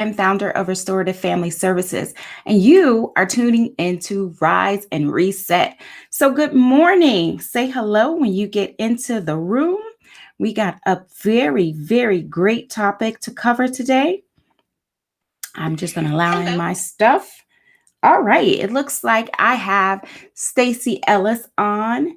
and founder of Restorative Family Services, and you are tuning into Rise and Reset. So, good morning. Say hello when you get into the room. We got a very, very great topic to cover today. I'm just going to allow in Hello. my stuff. All right, it looks like I have Stacy Ellis on.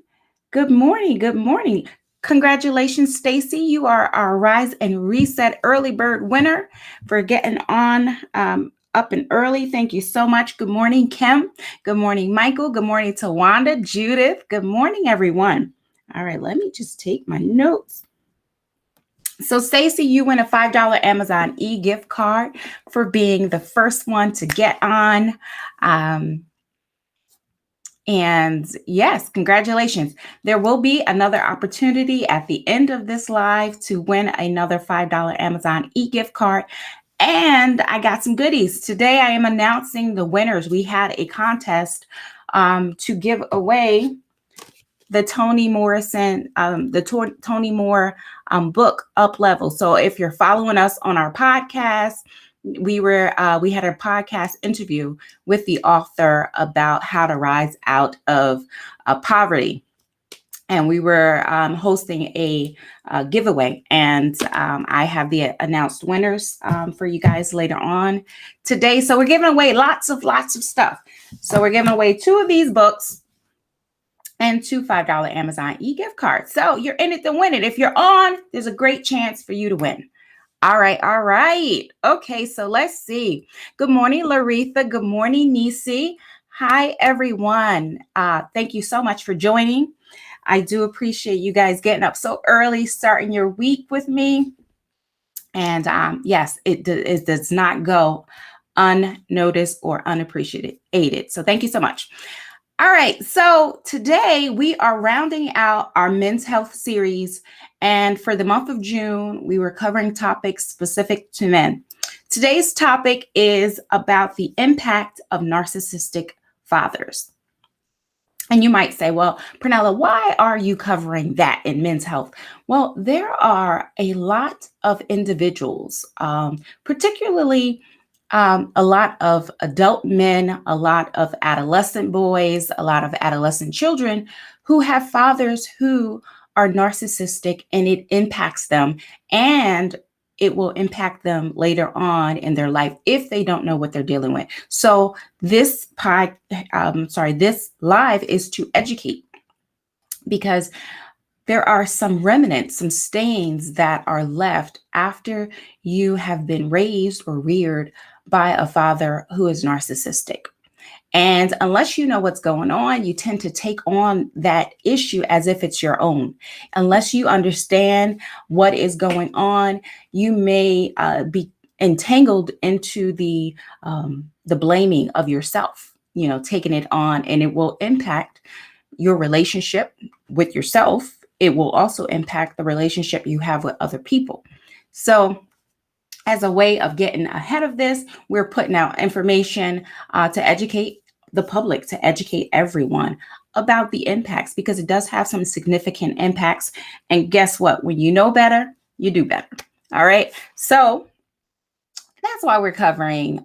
Good morning. Good morning. Congratulations, Stacy. You are our Rise and Reset early bird winner for getting on up and early. Thank you so much. Good morning, Kim. Good morning, Michael. Good morning to Wanda, Judith. Good morning, everyone. All right, let me just take my notes. So, Stacy, you win a $5 Amazon e-gift card for being the first one to get on. Um, and yes, congratulations. There will be another opportunity at the end of this live to win another $5 Amazon e-gift card. And I got some goodies. Today I am announcing the winners. We had a contest to give away the Toni Morrison, Toni Moore book Up Level. So if you're following us on our podcast, we had a podcast interview with the author about how to rise out of poverty. And we were hosting a giveaway, and I have the announced winners for you guys later on today. So we're giving away lots of stuff. So we're giving away 2 of these books and 2 $5 Amazon e-gift cards. So you're in it to win it. If you're on, there's a great chance for you to win. All right. Okay, so let's see. Good morning, Laretha. Good morning, Nisi. Hi, everyone. Thank you so much for joining. I do appreciate you guys getting up so early, starting your week with me. And yes, it does not go unnoticed or unappreciated. So thank you so much. All right, so today we are rounding out our men's health series. And for the month of June, we were covering topics specific to men. Today's topic is about the impact of narcissistic fathers. And you might say, well, Prunella, why are you covering that in men's health? Well, there are a lot of individuals, particularly a lot of adult men, a lot of adolescent boys, a lot of adolescent children who have fathers who are narcissistic, and it impacts them, and it will impact them later on in their life if they don't know what they're dealing with. So this live is to educate, because there are some remnants, some stains that are left after you have been raised or reared by a father who is narcissistic. And unless you know what's going on, you tend to take on that issue as if it's your own. Unless you understand what is going on, you may be entangled into the blaming of yourself, taking it on, and it will impact your relationship with yourself. It will also impact the relationship you have with other people. So as a way of getting ahead of this, we're putting out information to educate the public, to educate everyone about the impacts, because it does have some significant impacts. And guess what? When you know better, you do better. All right. So that's why we're covering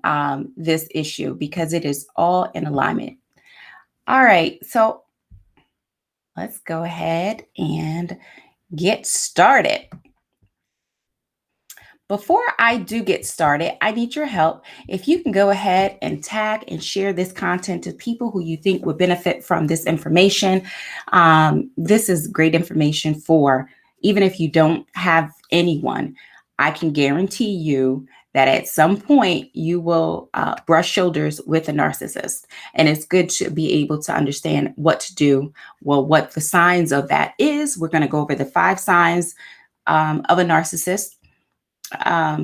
this issue, because it is all in alignment. All right. So let's go ahead and get started. Before I do get started, I need your help. If you can go ahead and tag and share this content to people who you think would benefit from this information. This is great information for, even if you don't have anyone, I can guarantee you that at some point you will brush shoulders with a narcissist. And it's good to be able to understand what to do. Well, what the signs of that is. We're going to go over the 5 signs of a narcissist.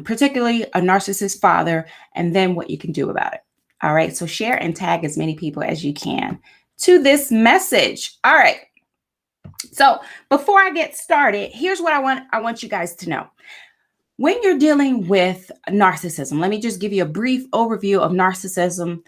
Particularly a narcissist father, and then what you can do about it. All right, so share and tag as many people as you can to this message. All right, so before I get started, here's what I want you guys to know. When you're dealing with narcissism, let me just give you a brief overview of narcissism.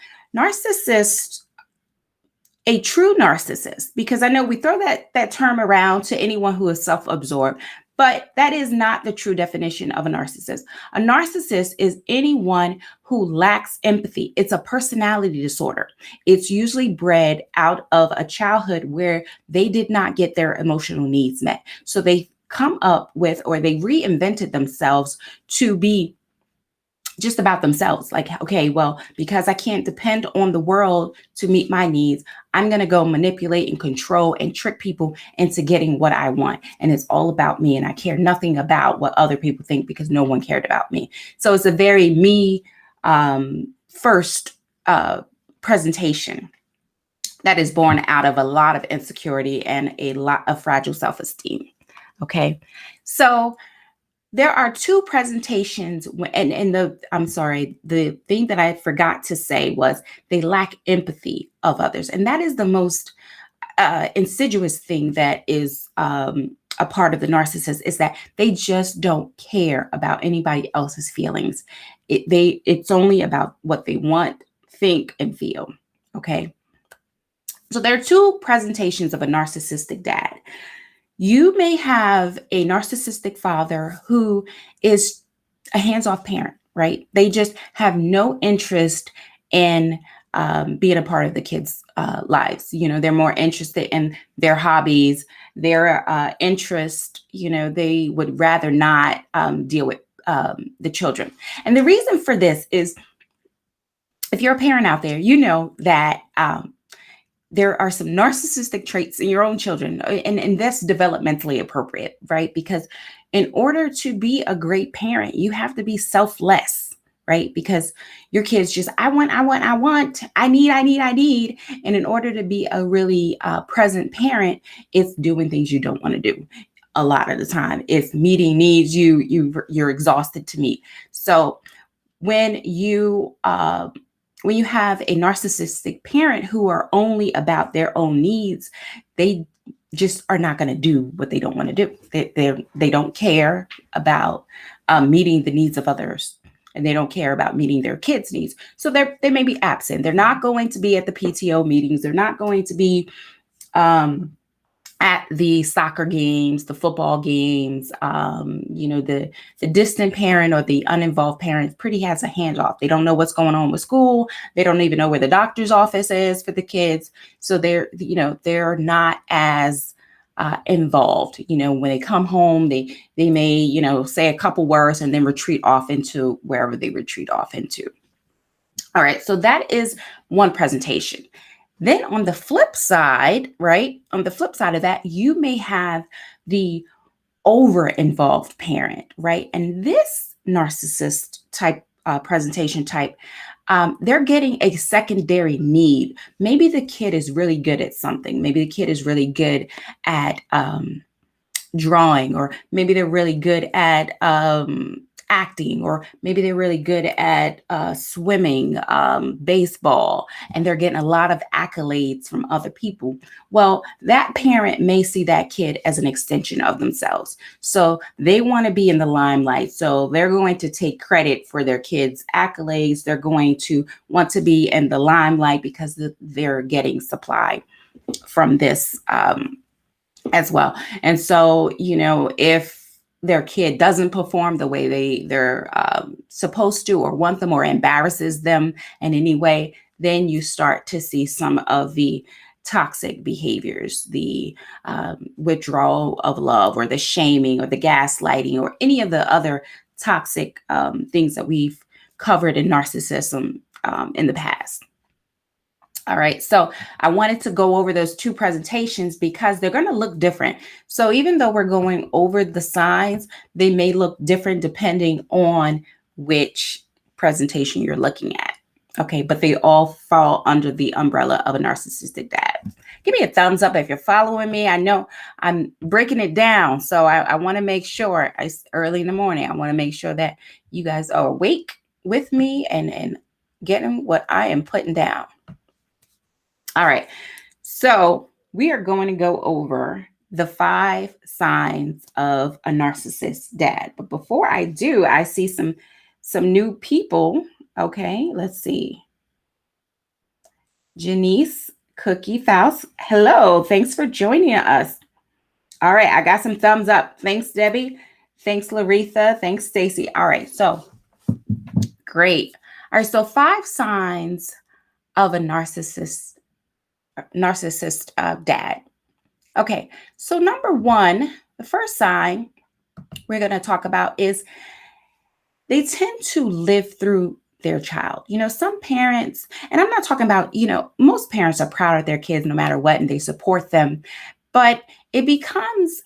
A true narcissist, because I know we throw that term around to anyone who is self-absorbed, But that is not the true definition of a narcissist. A narcissist is anyone who lacks empathy. It's a personality disorder. It's usually bred out of a childhood where they did not get their emotional needs met. So they come up with, or they reinvented themselves to be just about themselves. Like, okay, well, because I can't depend on the world to meet my needs, I'm going to go manipulate and control and trick people into getting what I want. And it's all about me. And I care nothing about what other people think because no one cared about me. So it's a very me first presentation that is born out of a lot of insecurity and a lot of fragile self-esteem. Okay. So there are two presentations, and the thing that I forgot to say was they lack empathy of others. And that is the most insidious thing that is a part of the narcissist, is that they just don't care about anybody else's feelings. It's only about what they want, think, and feel. Okay. So there are two presentations of a narcissistic dad. You may have a narcissistic father who is a hands-off parent, right? They just have no interest in being a part of the kids' lives. They're more interested in their hobbies, their interest. They would rather not deal with the children. And the reason for this is, if you're a parent out there, you know that there are some narcissistic traits in your own children, and that's developmentally appropriate, right? Because in order to be a great parent, you have to be selfless, right? Because your kids just, I want, I need. And in order to be a really present parent, it's doing things you don't want to do. A lot of the time, it's meeting needs you're exhausted to meet. So when you have a narcissistic parent who are only about their own needs, they just are not going to do what they don't want to do. They don't care about meeting the needs of others, and they don't care about meeting their kids' needs. So they may be absent. They're not going to be at the PTO meetings. They're not going to be at the soccer games, the football games. The distant parent or the uninvolved parent pretty has a handoff. They don't know what's going on with school. They don't even know where the doctor's office is for the kids. So they're not as involved. When they come home, they may, say a couple words and then retreat off into wherever they retreat off into. All right. So that is one presentation. Then on the flip side, right? On the flip side of that, you may have the over-involved parent, right? And this narcissist type presentation type, they're getting a secondary need. Maybe the kid is really good at something. Maybe the kid is really good at drawing, or maybe they're really good at acting, or maybe they're really good at swimming, baseball, and they're getting a lot of accolades from other people. Well, that parent may see that kid as an extension of themselves. So they want to be in the limelight. So they're going to take credit for their kids' accolades. They're going to want to be in the limelight because they're getting supply from this as well. And so, if their kid doesn't perform the way they're supposed to, or want them, or embarrasses them in any way, then you start to see some of the toxic behaviors, the withdrawal of love, or the shaming, or the gaslighting, or any of the other toxic things that we've covered in narcissism in the past. All right, so I wanted to go over those two presentations because they're going to look different. So even though we're going over the signs, they may look different depending on which presentation you're looking at. Okay, but they all fall under the umbrella of a narcissistic dad. Give me a thumbs up if you're following me. I know I'm breaking it down, so I want to make sure, early in the morning, I want to make sure that you guys are awake with me and getting what I am putting down. All right, so we are going to go over the 5 signs of a narcissist dad. But before I do, I see some new people. Okay, let's see. Janice Cookie Faust. Hello, thanks for joining us. All right, I got some thumbs up. Thanks, Debbie. Thanks, Laretha. Thanks, Stacy. All right, so great. All right, so 5 signs of a narcissist dad. Okay, so number one, the first sign we're going to talk about is they tend to live through their child. Some parents, and I'm not talking about, most parents are proud of their kids no matter what, and they support them, but it becomes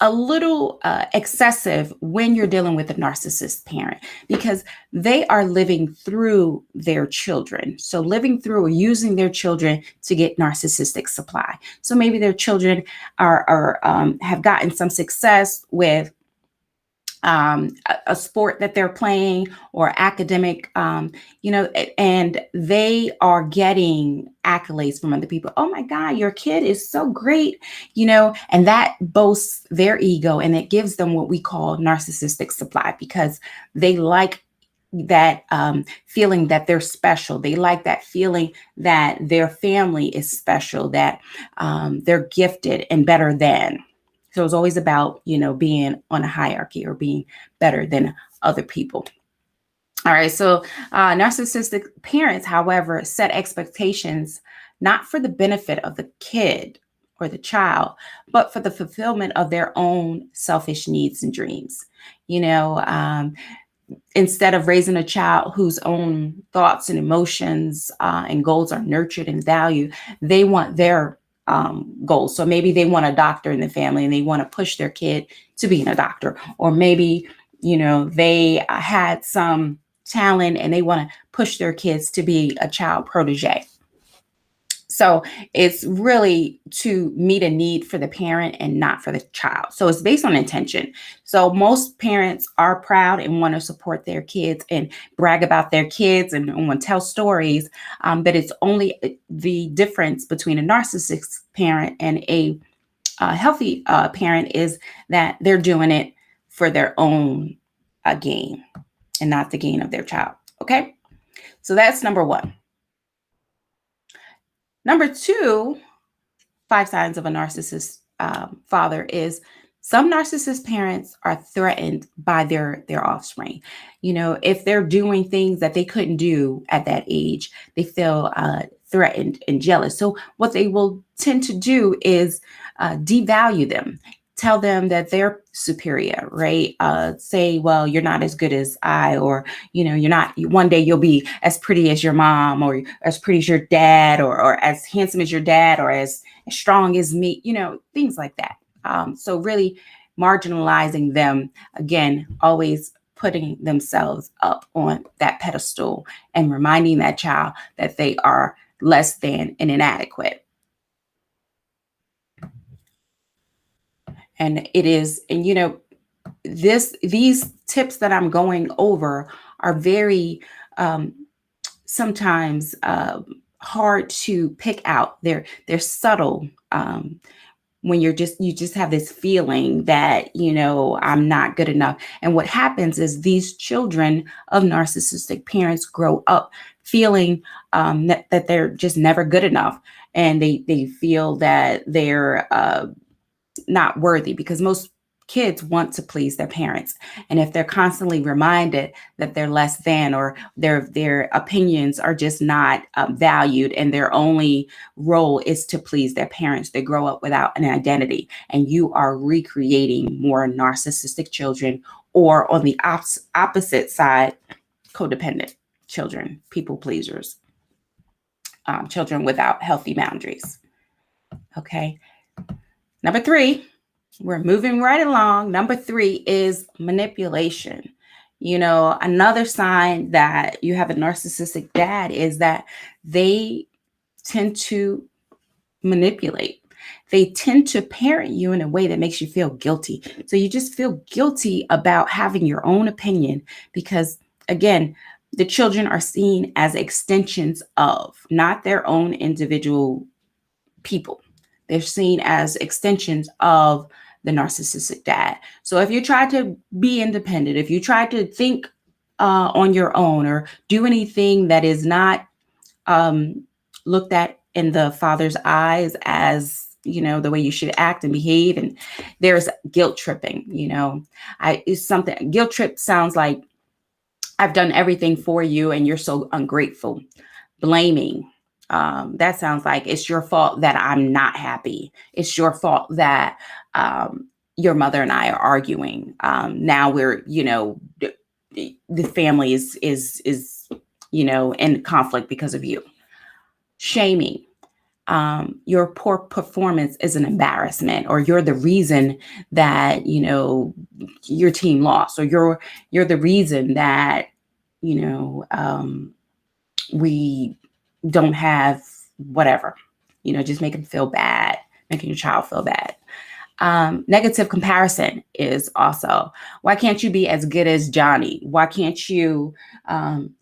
a little excessive when you're dealing with a narcissist parent because they are living through their children. So living through or using their children to get narcissistic supply. So maybe their children are have gotten some success with a sport that they're playing or academic, and they are getting accolades from other people. Oh my God, your kid is so great, and that boasts their ego and it gives them what we call narcissistic supply because they like that feeling that they're special. They like that feeling that their family is special, that they're gifted and better than. So it's always about, being on a hierarchy or being better than other people. All right. So narcissistic parents, however, set expectations not for the benefit of the kid or the child, but for the fulfillment of their own selfish needs and dreams. Instead of raising a child whose own thoughts and emotions and goals are nurtured and valued, they want their goals. So maybe they want a doctor in the family and they want to push their kid to being a doctor. Or maybe, they had some talent and they want to push their kids to be a child protege. So it's really to meet a need for the parent and not for the child. So it's based on intention. So most parents are proud and want to support their kids and brag about their kids and want to tell stories. But it's only the difference between a narcissistic parent and a healthy parent is that they're doing it for their own gain and not the gain of their child. Okay. So that's number one. Number two, 5 signs of a narcissist father is some narcissist parents are threatened by their offspring. If they're doing things that they couldn't do at that age, they feel threatened and jealous. So what they will tend to do is devalue them, tell them that they're superior, right? Say, well, you're not as good as I, or, you're not, one day you'll be as pretty as your mom, or as pretty as your dad, or as handsome as your dad, or as strong as me, things like that. So really marginalizing them, again, always putting themselves up on that pedestal and reminding that child that they are less than and inadequate. And it is, and these tips that I'm going over are very sometimes hard to pick out. They're subtle. When you just have this feeling that I'm not good enough. And what happens is these children of narcissistic parents grow up feeling that they're just never good enough, and they feel that they're not worthy, because most kids want to please their parents. And if they're constantly reminded that they're less than, or their opinions are just not valued, and their only role is to please their parents, they grow up without an identity. And you are recreating more narcissistic children, or on the opposite side, codependent children, people pleasers, children without healthy boundaries. Okay. Number 3, we're moving right along. Number 3 is manipulation. Another sign that you have a narcissistic dad is that they tend to manipulate. They tend to parent you in a way that makes you feel guilty. So you just feel guilty about having your own opinion because, again, the children are seen as extensions of, not their own individual people. They're seen as extensions of the narcissistic dad. So if you try to be independent, if you try to think on your own, or do anything that is not looked at in the father's eyes as the way you should act and behave. And there's guilt tripping. Guilt trip sounds like I've done everything for you and you're so ungrateful. Blaming. That sounds like it's your fault that I'm not happy. It's your fault that your mother and I are arguing. Now we're, the family is in conflict because of you. Shaming. Your poor performance is an embarrassment, or you're the reason that your team lost, or you're the reason that we don't have whatever. Just making feel bad, making your child feel bad. Negative comparison is also, why can't you be as good as Johnny? Why can't you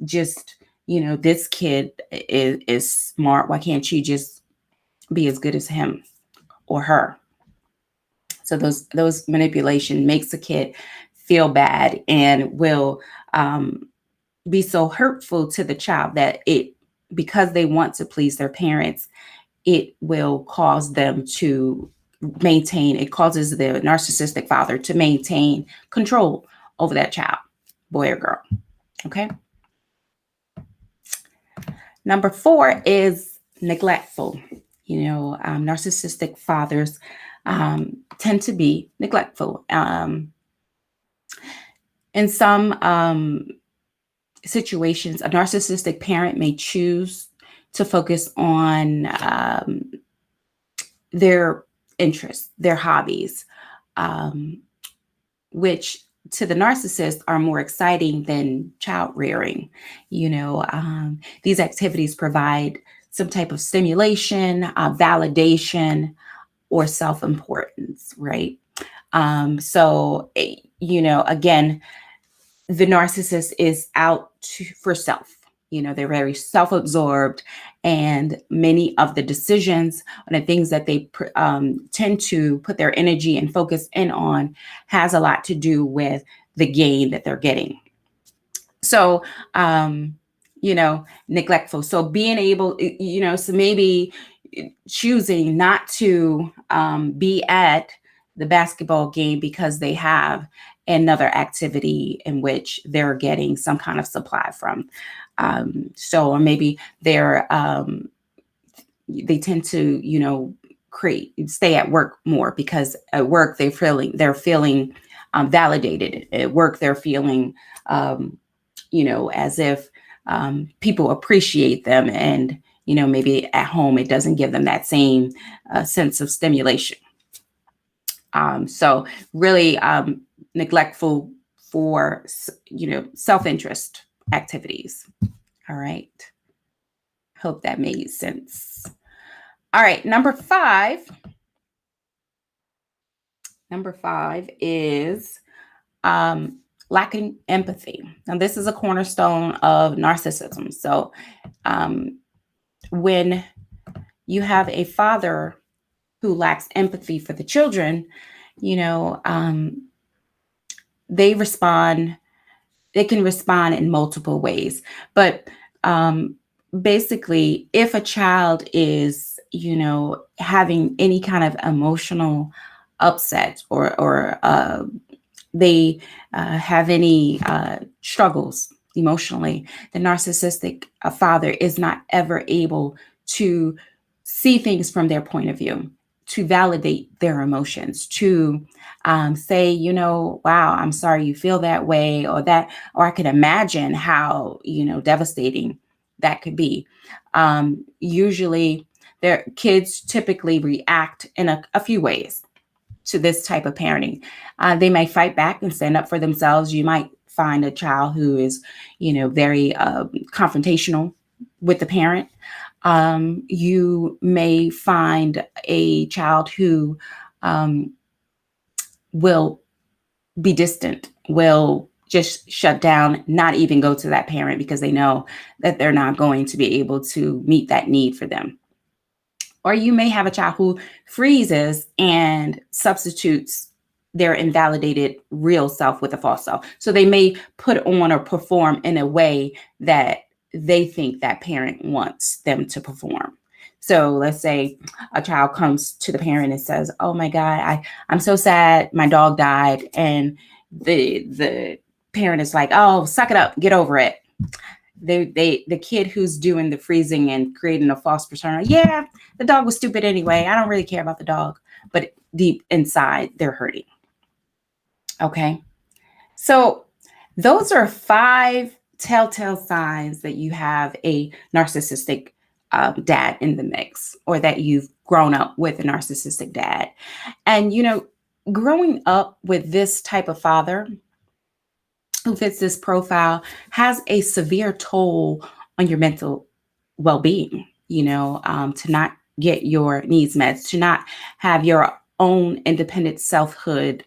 just, this kid is smart. Why can't you just be as good as him or her? So those manipulation makes a kid feel bad and will be so hurtful to the child that because they want to please their parents, it will cause them to it causes the narcissistic father to maintain control over that child, boy or girl. Okay. Number 4 is neglectful. Narcissistic fathers tend to be neglectful. In some situations, a narcissistic parent may choose to focus on their interests, their hobbies, which to the narcissist are more exciting than child rearing. These activities provide some type of stimulation, validation, or self-importance, right? So, again, the narcissist is out for self. They're very self-absorbed, and many of the decisions and the things that they tend to put their energy and focus in on has a lot to do with the gain that they're getting. So, neglectful. So being able, so maybe choosing not to be at the basketball game because they have another activity in which they're getting some kind of supply from. Or maybe they tend to, stay at work more because at work they're feeling validated. At work they're feeling, as if people appreciate them, and maybe at home it doesn't give them that same sense of stimulation. So really neglectful for self-interest activities. All right. Hope that made sense. All right. Number 5 is lacking empathy. Now, this is a cornerstone of narcissism. So when you have a father who lacks empathy for the children, they can respond in multiple ways. But basically, if a child is, having any kind of emotional upset or they have any struggles emotionally, the narcissistic father is not ever able to see things from their point of view, to validate their emotions, to say, wow, I'm sorry you feel that way, or I can imagine how, devastating that could be. Usually their kids typically react in a few ways to this type of parenting. They may fight back and stand up for themselves. You might find a child who is, very confrontational with the parent. You may find a child who will be distant, will just shut down, not even go to that parent because they know that they're not going to be able to meet that need for them. Or you may have a child who freezes and substitutes their invalidated real self with a false self. So they may put on or perform in a way that they think that parent wants them to perform. So let's say a child comes to the parent and says, "Oh my God, I'm so sad. My dog died," and the parent is like, "Oh, suck it up, get over it." The kid who's doing the freezing and creating a false persona, yeah, the dog was stupid anyway. I don't really care about the dog, but deep inside, they're hurting. Okay, so those are 5 telltale signs that you have a narcissistic dad in the mix, or that you've grown up with a narcissistic dad. And, growing up with this type of father who fits this profile has a severe toll on your mental well being, to not get your needs met, to not have your own independent selfhood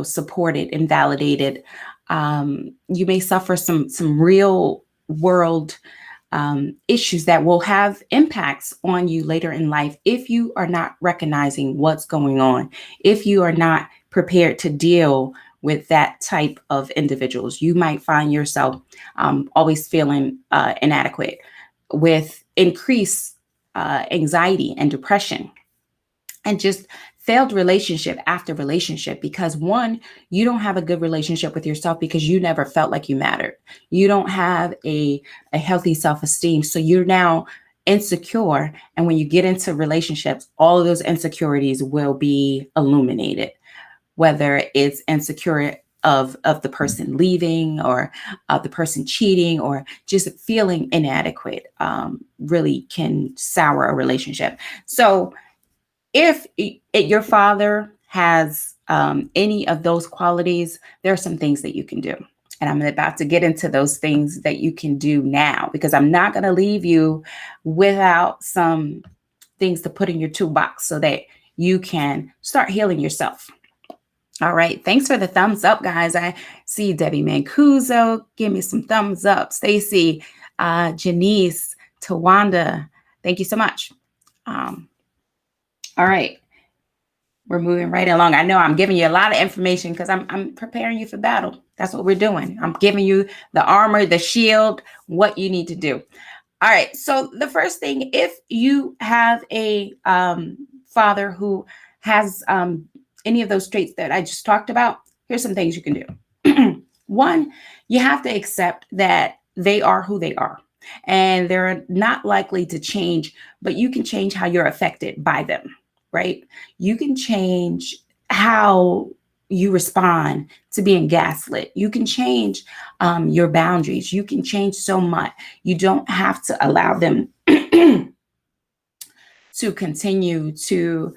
supported and validated. You may suffer some real world issues that will have impacts on you later in life if you are not recognizing what's going on, if you are not prepared to deal with that type of individuals. You might find yourself always feeling inadequate, with increased anxiety and depression, and just failed relationship after relationship, because one, you don't have a good relationship with yourself because you never felt like you mattered. You don't have a healthy self-esteem, so you're now insecure, and when you get into relationships, all of those insecurities will be illuminated, whether it's insecure of the person leaving, or of the person cheating, or just feeling inadequate, really can sour a relationship. So if your father has any of those qualities, there are some things that you can do. And I'm about to get into those things that you can do now, because I'm not going to leave you without some things to put in your toolbox so that you can start healing yourself. All right. Thanks for the thumbs up, guys. I see Debbie Mancuso. Give me some thumbs up. Stacy, Janice, Tawanda. Thank you so much. All right. We're moving right along. I know I'm giving you a lot of information because I'm preparing you for battle. That's what we're doing. I'm giving you the armor, the shield, what you need to do. All right. So the first thing, if you have a father who has any of those traits that I just talked about, here's some things you can do. One, you have to accept that they are who they are, and they're not likely to change, but you can change how you're affected by them, right? You can change how you respond to being gaslit. You can change your boundaries. You can change so much. You don't have to allow them to continue to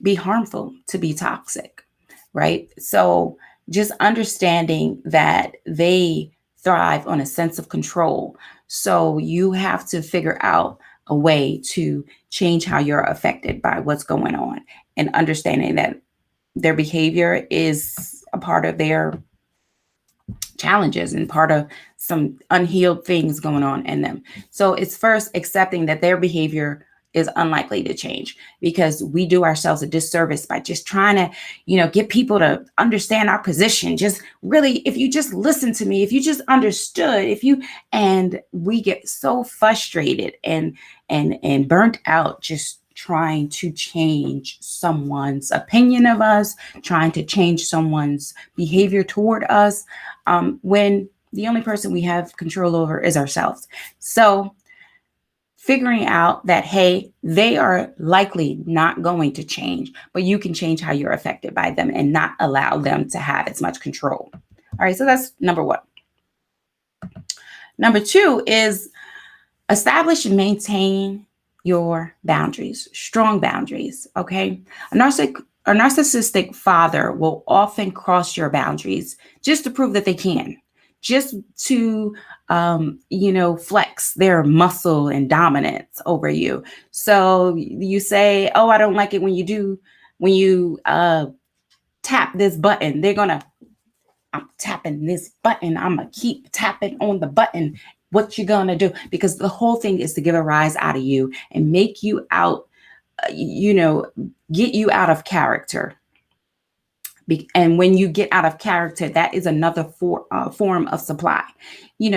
be harmful, to be toxic, right? So just understanding that they thrive on a sense of control. So you have to figure out a way to change how you're affected by what's going on, and understanding that their behavior is a part of their challenges and part of some unhealed things going on in them. So it's first accepting that their behavior is unlikely to change, because we do ourselves a disservice by just trying to, get people to understand our position. Just really, if you just listen to me, if you just understood, and we get so frustrated and burnt out just trying to change someone's opinion of us, trying to change someone's behavior toward us, when the only person we have control over is ourselves. So figuring out that, hey, they are likely not going to change, but you can change how you're affected by them and not allow them to have as much control. All right, so that's number one. Number two is establish and maintain your boundaries, strong boundaries, okay? A narcissistic father will often cross your boundaries just to prove that they can, just to, flex their muscle and dominance over you. So you say, "Oh, I don't like it when you tap this button." They're gonna, "I'm tapping this button. I'm gonna keep tapping on the button. What you gonna do?" Because the whole thing is to give a rise out of you and make you out, get you out of character, And when you get out of character, that is another form of supply.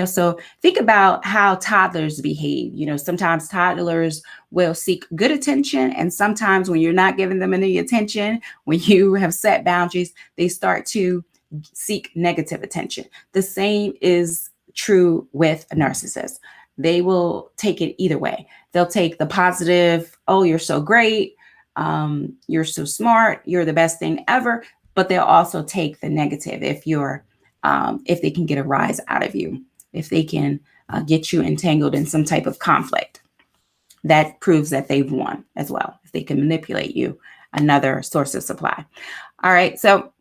So think about how toddlers behave. Sometimes toddlers will seek good attention, and sometimes when you're not giving them any attention, when you have set boundaries, they start to seek negative attention. The same is true with a narcissist. They will take it either way. They'll take the positive, oh, you're so great, you're so smart, you're the best thing ever. But they'll also take the negative if they can get a rise out of you, if they can get you entangled in some type of conflict. That proves that they've won as well. If they can manipulate you, another source of supply. All right, so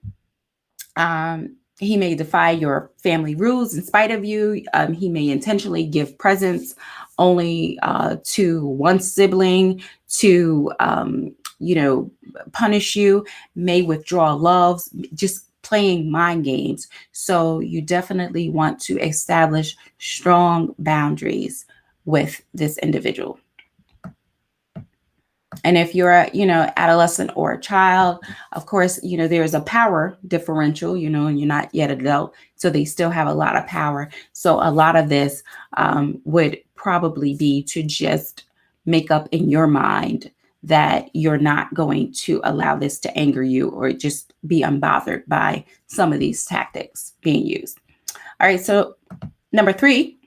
he may defy your family rules in spite of you. He may intentionally give presents only to one sibling to, punish you, may withdraw loves, just playing mind games. So you definitely want to establish strong boundaries with this individual. And if you're adolescent or a child, of course, there's a power differential, and you're not yet adult. So they still have a lot of power. So a lot of this would probably be to just make up in your mind that you're not going to allow this to anger you, or just be unbothered by some of these tactics being used. All right. So number 3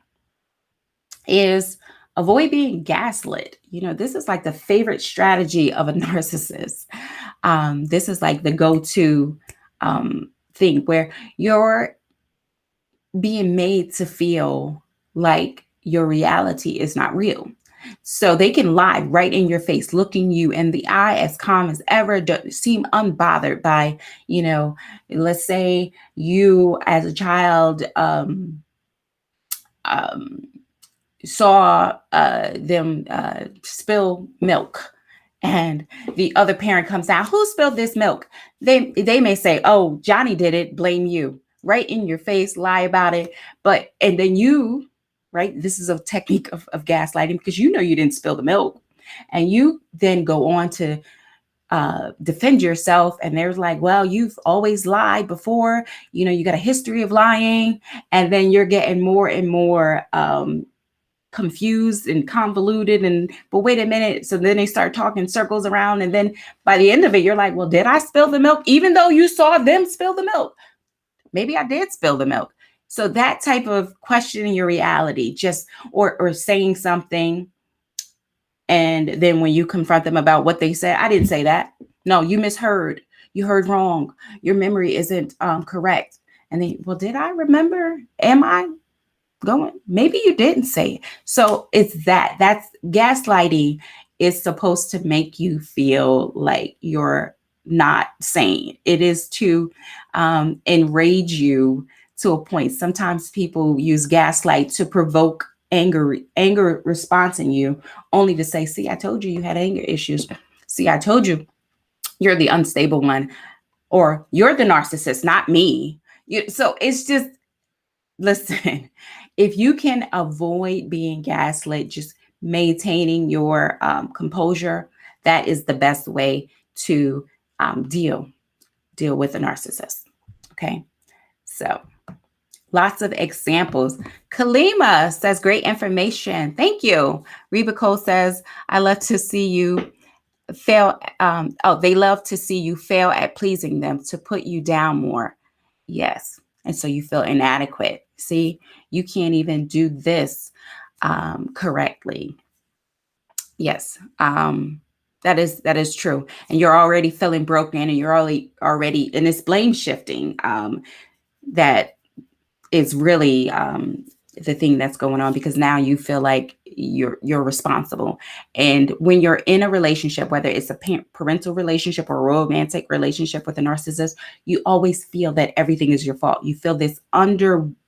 is avoid being gaslit. This is like the favorite strategy of a narcissist. This is like the go-to thing where you're being made to feel like your reality is not real. So they can lie right in your face, looking you in the eye as calm as ever, don't seem unbothered by, let's say you as a child saw them spill milk, and the other parent comes out, who spilled this milk? They may say, oh, Johnny did it, blame you, right in your face, lie about it. And then you, right, this is a technique of gaslighting, because you didn't spill the milk, and you then go on to defend yourself, and there's like, well, you've always lied before, you got a history of lying, and then you're getting more and more confused and convoluted, but wait a minute. So then they start talking circles around, and then by the end of it, you're like, well, did I spill the milk? Even though you saw them spill the milk, maybe I did spill the milk. So that type of questioning your reality, just or saying something, and then when you confront them about what they said, I didn't say that. No, you misheard. You heard wrong. Your memory isn't correct. And then, well, did I remember? Am I going? Maybe you didn't say it. So it's that's gaslighting is supposed to make you feel like you're not sane. It is to enrage you to a point. Sometimes people use gaslight to provoke anger response in you, only to say, see, I told you you had anger issues. See, I told you you're the unstable one, or you're the narcissist, not me. So it's just, listen, if you can avoid being gaslit, just maintaining your composure, that is the best way to deal with a narcissist. Okay. So lots of examples. Kalima says, great information. Thank you. Reba Cole says, I love to see you fail. They love to see you fail at pleasing them, to put you down more. Yes. And so you feel inadequate. See, you can't even do this correctly. Yes. That is true. And you're already feeling broken, and you're already and it's blame shifting that is really the thing that's going on, because now you feel like you're responsible. And when you're in a relationship, whether it's a parental relationship or a romantic relationship with a narcissist, you always feel that everything is your fault. You feel this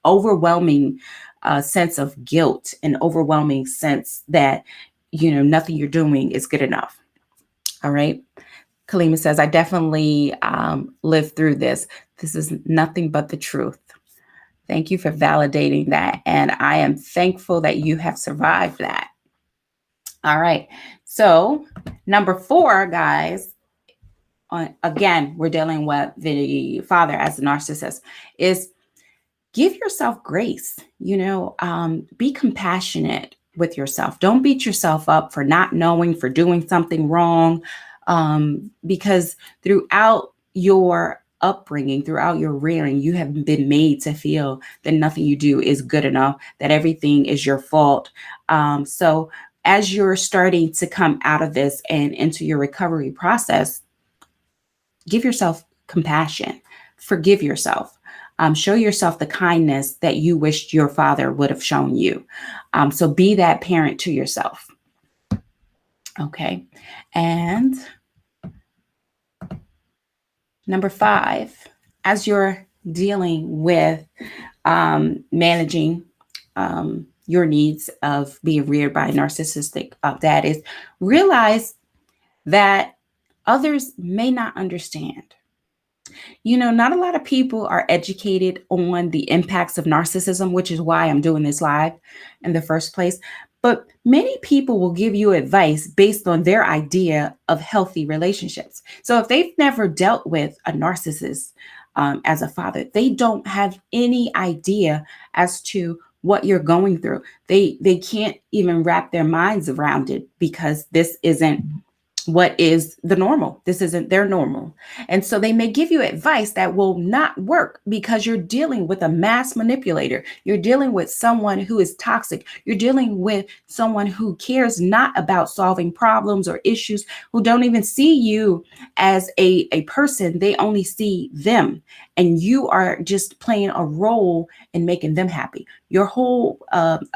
overwhelming sense of guilt, and overwhelming sense that nothing you're doing is good enough. All right. Kalima says, I definitely lived through this. This is nothing but the truth. Thank you for validating that. And I am thankful that you have survived that. All right. So number 4, guys, again, we're dealing with the father as the narcissist, is give yourself grace. Be compassionate with yourself. Don't beat yourself up for not knowing, for doing something wrong, because throughout your upbringing, throughout your rearing, you have been made to feel that nothing you do is good enough, that everything is your fault. So as you're starting to come out of this and into your recovery process, give yourself compassion, forgive yourself, show yourself the kindness that you wished your father would have shown you. So be that parent to yourself. Okay. And number 5, as you're dealing with managing your needs of being reared by a narcissistic dad, is realize that others may not understand. Not a lot of people are educated on the impacts of narcissism, which is why I'm doing this live in the first place. But many people will give you advice based on their idea of healthy relationships. So if they've never dealt with a narcissist as a father, they don't have any idea as to what you're going through. They can't even wrap their minds around it because this isn't what is the normal. This isn't their normal. And so they may give you advice that will not work because you're dealing with a mass manipulator. You're dealing with someone who is toxic. You're dealing with someone who cares not about solving problems or issues, who don't even see you as a person. They only see them. And you are just playing a role in making them happy. Your whole,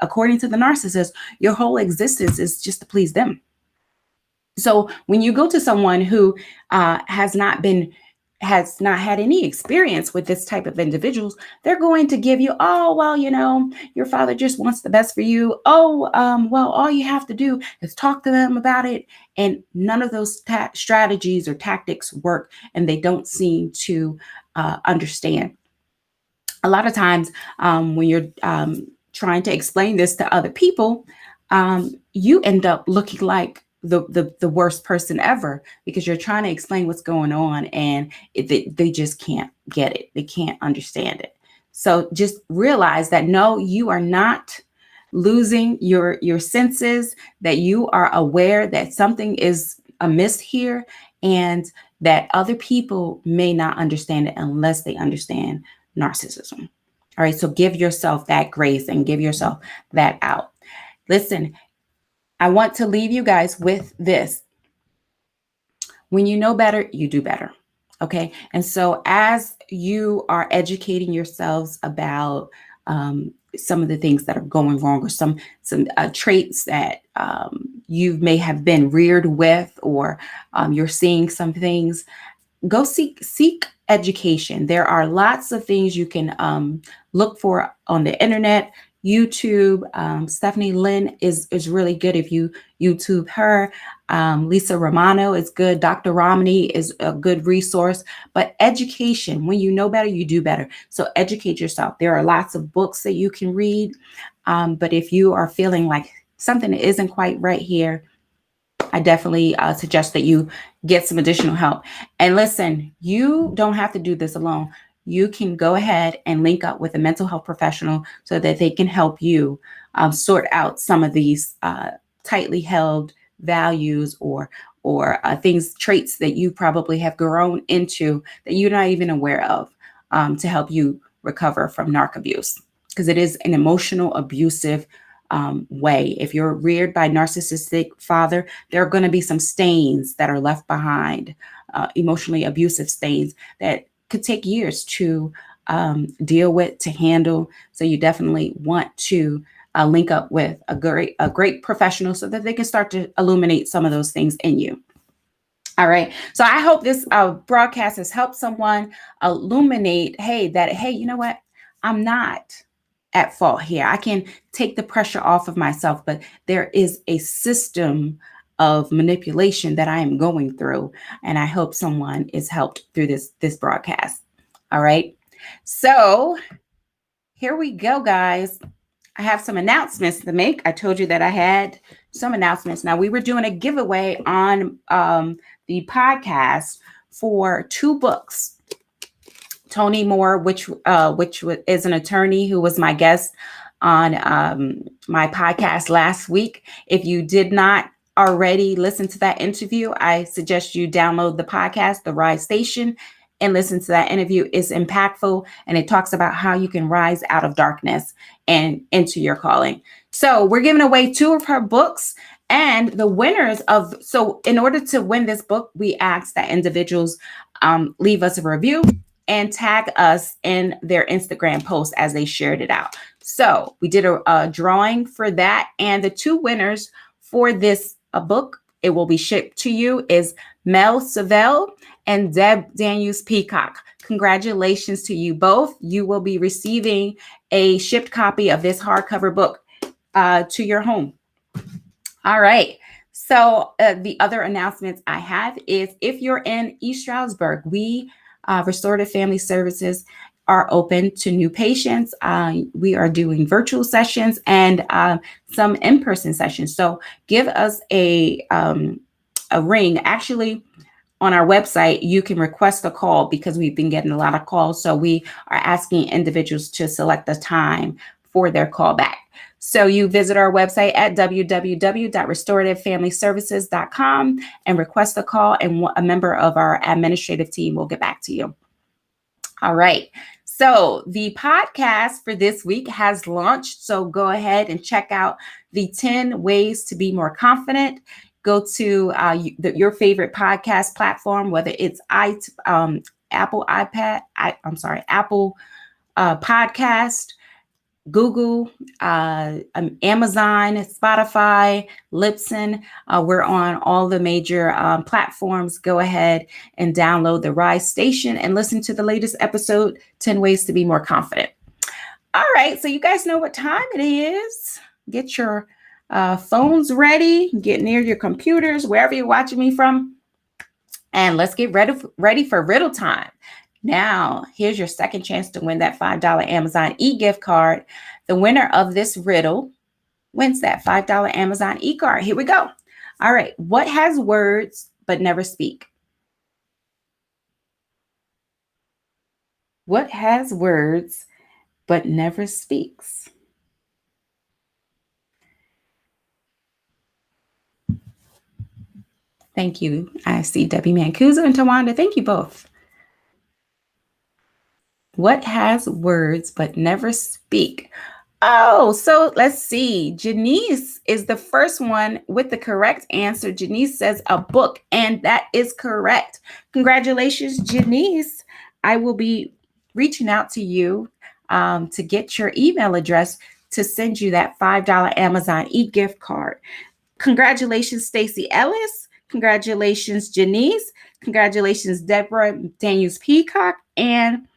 according to the narcissist, your whole existence is just to please them. So when you go to someone who has not had any experience with this type of individuals, they're going to give you, oh, well, your father just wants the best for you. Oh, well, all you have to do is talk to them about it. And none of those strategies or tactics work, and they don't seem to understand. A lot of times when you're trying to explain this to other people, you end up looking like the worst person ever, because you're trying to explain what's going on, and they just can't get it. They can't understand it. So just realize that no, you are not losing your senses, that you are aware that something is amiss here, and that other people may not understand it unless they understand narcissism. All right, so give yourself that grace and give yourself that out. Listen, I want to leave you guys with this. When you know better, you do better. Okay. And so as you are educating yourselves about some of the things that are going wrong, or some traits that you may have been reared with, or you're seeing some things, go seek education. There are lots of things you can look for on the internet. YouTube, Stephanie Lynn is really good if you YouTube her. Lisa Romano is good. Dr. Romney is a good resource. But education, when you know better, you do better. So educate yourself. There are lots of books that you can read. But if you are feeling like something isn't quite right here, I definitely suggest that you get some additional help. And listen, you don't have to do this alone. You can go ahead and link up with a mental health professional so that they can help you sort out some of these tightly held values or traits that you probably have grown into that you're not even aware of, to help you recover from narc abuse, because it is an emotional abusive way. If you're reared by a narcissistic father, there are going to be some stains that are left behind, emotionally abusive stains that could take years to deal with, to handle. So you definitely want to link up with a great professional so that they can start to illuminate some of those things in you. All right. So I hope this broadcast has helped someone illuminate, hey, you know what? I'm not at fault here. I can take the pressure off of myself, but there is a system of manipulation that I am going through, and I hope someone is helped through this broadcast. All right. So here we go, guys. I have some announcements to make. I told you that I had some announcements. Now, we were doing a giveaway on the podcast for 2 books. Tony Moore, which is an attorney who was my guest on my podcast last week. If you did not already listen to that interview, I suggest you download the podcast, The Rise Station, and listen to that interview. It's impactful, and it talks about how you can rise out of darkness and into your calling. So we're giving away 2 of her books. And the winners so in order to win this book, we ask that individuals leave us a review and tag us in their Instagram post as they shared it out. So we did a drawing for that. And the 2 winners for this book, it will be shipped to you, is Mel Savell and Deb Daniels Peacock. Congratulations to you both. You will be receiving a shipped copy of this hardcover book to your home. All right. So the other announcements I have is if you're in East Stroudsburg, we Restorative Family Services are open to new patients. We are doing virtual sessions and some in-person sessions. So give us a ring. Actually, on our website, you can request a call because we've been getting a lot of calls. So we are asking individuals to select the time for their call back. So you visit our website at www.restorativefamilyservices.com and request a call, and a member of our administrative team will get back to you. All right. So the podcast for this week has launched. So go ahead and check out the 10 ways to be more confident. Go to your favorite podcast platform, whether it's Apple Podcast, Google, Amazon, Spotify, Libsyn. We're on all the major platforms. Go ahead and download the Rise Station and listen to the latest episode, 10 Ways to Be More Confident. All right, so you guys know what time it is. Get your phones ready, get near your computers, wherever you're watching me from, and let's get ready for Riddle time. Now, here's your second chance to win that $5 Amazon e-gift card. The winner of this riddle wins that $5 Amazon e-card. Here we go. All right. What has words but never speak? What has words but never speaks? Thank you. I see Debbie Mancuso and Tawanda. Thank you both. What has words but never speak? Oh, so let's see. Janice is the first one with the correct answer. Janice says a book, and that is correct. Congratulations, Janice. I will be reaching out to you to get your email address to send you that $5 Amazon e-gift card. Congratulations, Stacy Ellis. Congratulations, Janice. Congratulations, Deborah Daniels Peacock and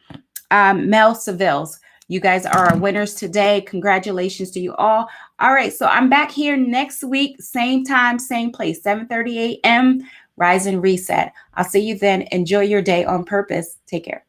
Mel Savills. You guys are our winners today. Congratulations to you all. All right, so I'm back here next week, same time, same place, 7:30 a.m. Rise and Reset. I'll see you then. Enjoy your day on purpose. Take care.